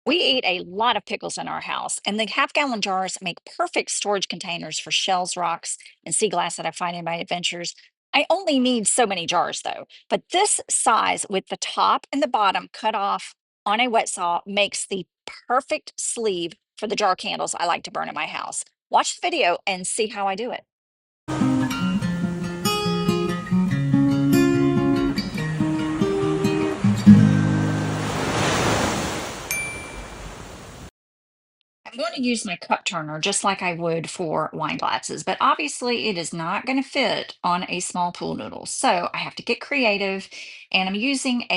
We eat a lot of pickles in our house, and the half-gallon jars make perfect storage containers for shells, rocks, and sea glass that I find in my adventures. I only need so many jars though, but this size with the top and the bottom cut off on a wet saw makes the perfect sleeve for the jar candles I like to burn in my house. Watch the video and see how I do it. I'm going to use my cup turner just like I would for wine glasses, but obviously it is not going to fit on a small pool noodle. So I have to get creative, and I'm using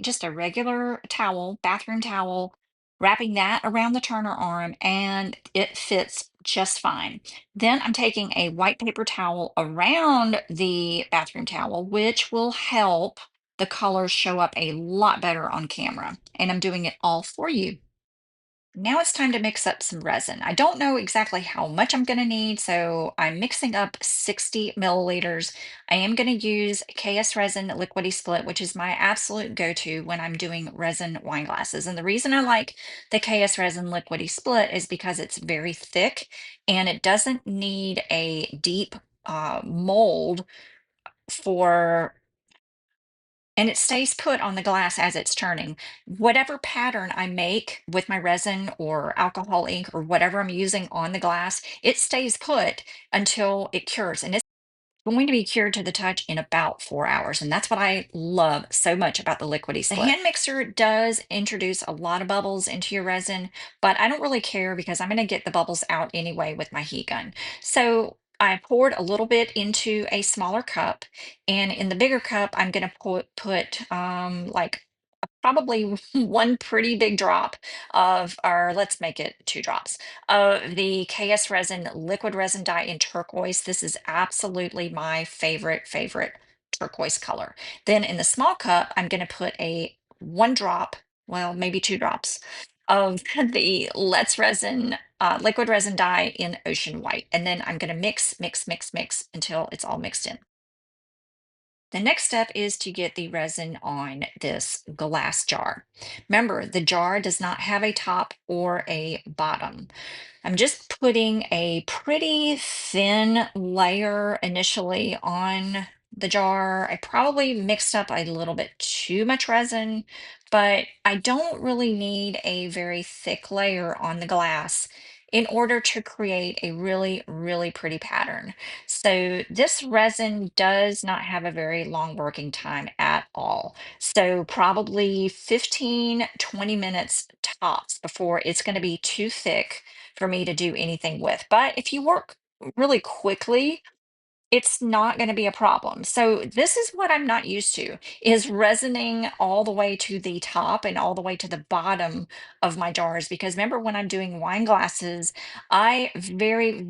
just a regular towel, bathroom towel, wrapping that around the turner arm, and it fits just fine. Then I'm taking a white paper towel around the bathroom towel, which will help the colors show up a lot better on camera. And I'm doing it all for you. Now it's time to mix up some resin. I don't know exactly how much I'm going to need, so I'm mixing up 60 milliliters. I am going to use KS Resin Liquidy Split, which is my absolute go-to when I'm doing resin wine glasses. And the reason I like the KS Resin Liquidy Split is because it's very thick and it doesn't need a deep mold for and it stays put on the glass as it's turning. Whatever pattern I make with my resin or alcohol ink or whatever I'm using on the glass, it stays put until it cures. And it's going to be cured to the touch in about 4 hours. And that's what I love so much about the liquidy split. The hand mixer does introduce a lot of bubbles into your resin, but I don't really care because I'm going to get the bubbles out anyway with my heat gun. So I poured a little bit into a smaller cup, and in the bigger cup, I'm going to put like probably one pretty big drop or let's make it 2 drops of the KS Resin liquid resin dye in turquoise. This is absolutely my favorite turquoise color. Then in the small cup, I'm going to put a 1 drop, well, maybe 2 drops of the Let's Resin liquid resin dye in ocean white. And then I'm going to mix until it's all mixed in. The next step is to get the resin on this glass jar. Remember, the jar does not have a top or a bottom. I'm just putting a pretty thin layer initially on the jar. I probably mixed up a little bit too much resin, but I don't really need a very thick layer on the glass in order to create a really pretty pattern. So this resin does not have a very long working time at all. So probably 15-20 minutes tops before it's going to be too thick for me to do anything with. But if you work really quickly, it's not going to be a problem. So this is what I'm not used to is resining all the way to the top and all the way to the bottom of my jars. Because remember when I'm doing wine glasses, I very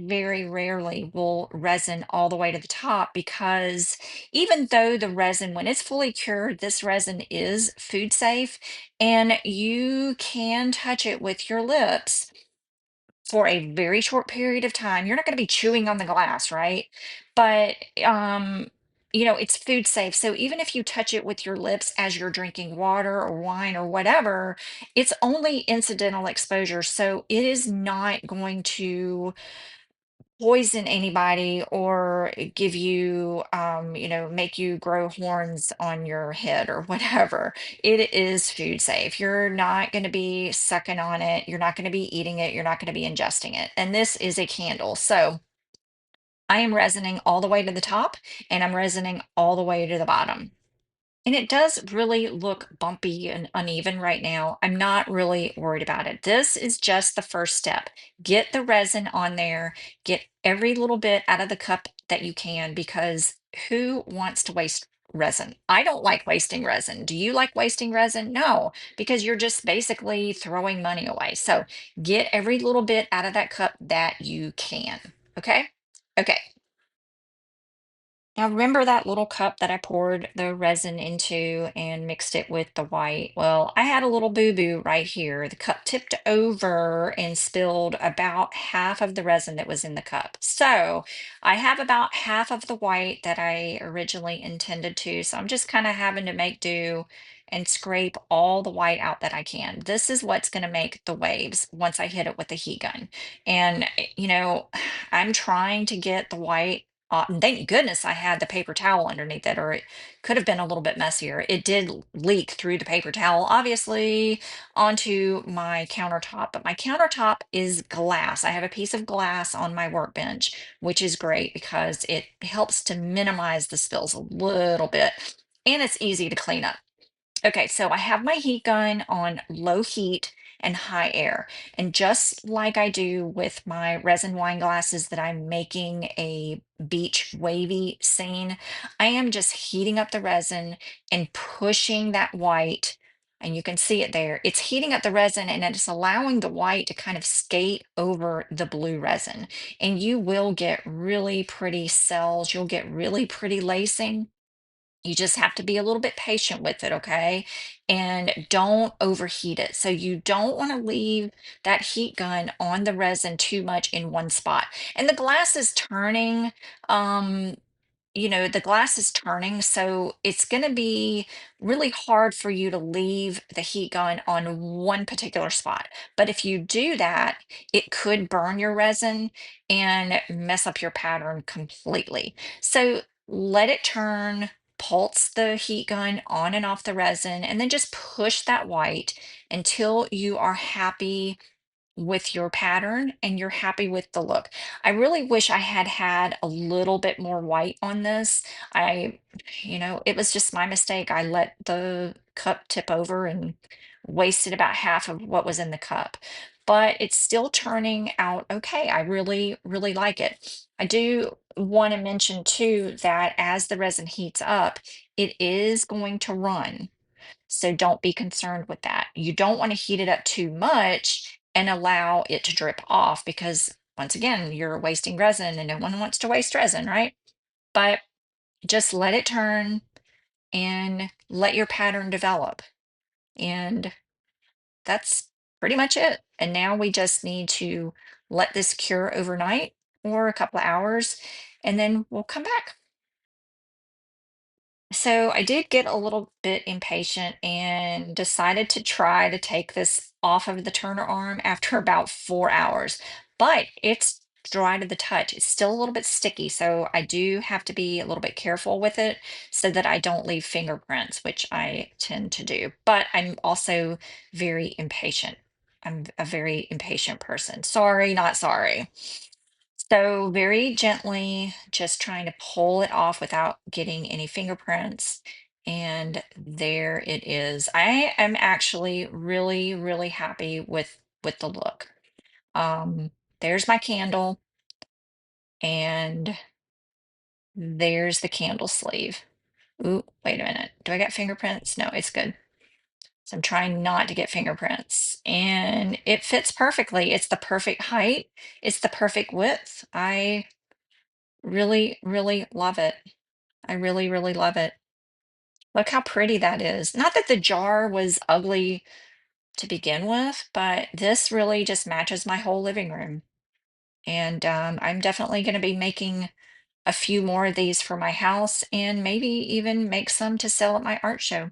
rarely will resin all the way to the top because even though the resin, when it's fully cured, this resin is food safe and you can touch it with your lips for a very short period of time. You're not going to be chewing on the glass, right? But it's food safe. So even if you touch it with your lips as you're drinking water or wine or whatever, it's only incidental exposure. So it is not going to poison anybody or give you, make you grow horns on your head or whatever. It is food safe. You're not going to be sucking on it. You're not going to be eating it. You're not going to be ingesting it. And this is a candle. So I am resining all the way to the top and I'm resining all the way to the bottom. And it does really look bumpy and uneven right now. I'm not really worried about it. This is just the first step. Get the resin on there, get every little bit out of the cup that you can because who wants to waste resin? I don't like wasting resin. Do you like wasting resin? No, because you're just basically throwing money away. So get every little bit out of that cup that you can. Okay? Okay. Now, remember that little cup that I poured the resin into and mixed it with the white? Well, I had a little boo-boo right here. The cup tipped over and spilled about half of the resin that was in the cup. So I have about half of the white that I originally intended to. So I'm just kind of having to make do and scrape all the white out that I can. This is what's going to make the waves once I hit it with the heat gun. And, I'm trying to get the white. Thank goodness I had the paper towel underneath it, or it could have been a little bit messier. It did leak through the paper towel, obviously, onto my countertop, but my countertop is glass. I have a piece of glass on my workbench, which is great because it helps to minimize the spills a little bit, and it's easy to clean up. Okay, so I have my heat gun on low heat and high air. And just like I do with my resin wine glasses that I'm making a beach wavy scene, I am just heating up the resin and pushing that white. And you can see it there. It's heating up the resin and it's allowing the white to kind of skate over the blue resin. And you will get really pretty cells. You'll get really pretty lacing. You just have to be a little bit patient with it, okay? And don't overheat it. So you don't want to leave that heat gun on the resin too much in one spot. And the glass is turning. Um, the glass is turning, so it's going to be really hard for you to leave the heat gun on one particular spot. But if you do that, it could burn your resin and mess up your pattern completely. So let it turn, pulse the heat gun on and off the resin, and then just push that white until you are happy with your pattern and you're happy with the look. I really wish I had had a little bit more white on this. It was just my mistake. I let the cup tip over and wasted about half of what was in the cup. But it's still turning out okay. I really, really like it. I do want to mention too that as the resin heats up, it is going to run. So don't be concerned with that. You don't want to heat it up too much and allow it to drip off because, once again, you're wasting resin and no one wants to waste resin, right? But just let it turn and let your pattern develop. And that's pretty much it. And now we just need to let this cure overnight or a couple of hours, and then we'll come back. So I did get a little bit impatient and decided to try to take this off of the Turner arm after about 4 hours, but it's dry to the touch. It's still a little bit sticky, so I do have to be a little bit careful with it so that I don't leave fingerprints, which I tend to do. But I'm also very impatient. I'm a very impatient person. Sorry, not sorry. So very gently, just trying to pull it off without getting any fingerprints. And there it is. I am actually really, really happy with the look. Um, there's my candle, and there's the candle sleeve. Ooh, wait a minute. Do I get fingerprints? No, it's good. So I'm trying not to get fingerprints. And it fits perfectly. It's the perfect height. It's the perfect width. I really, really love it. I really, really love it. Look how pretty that is. Not that the jar was ugly to begin with, but this really just matches my whole living room. And I'm definitely going to be making a few more of these for my house and maybe even make some to sell at my art show.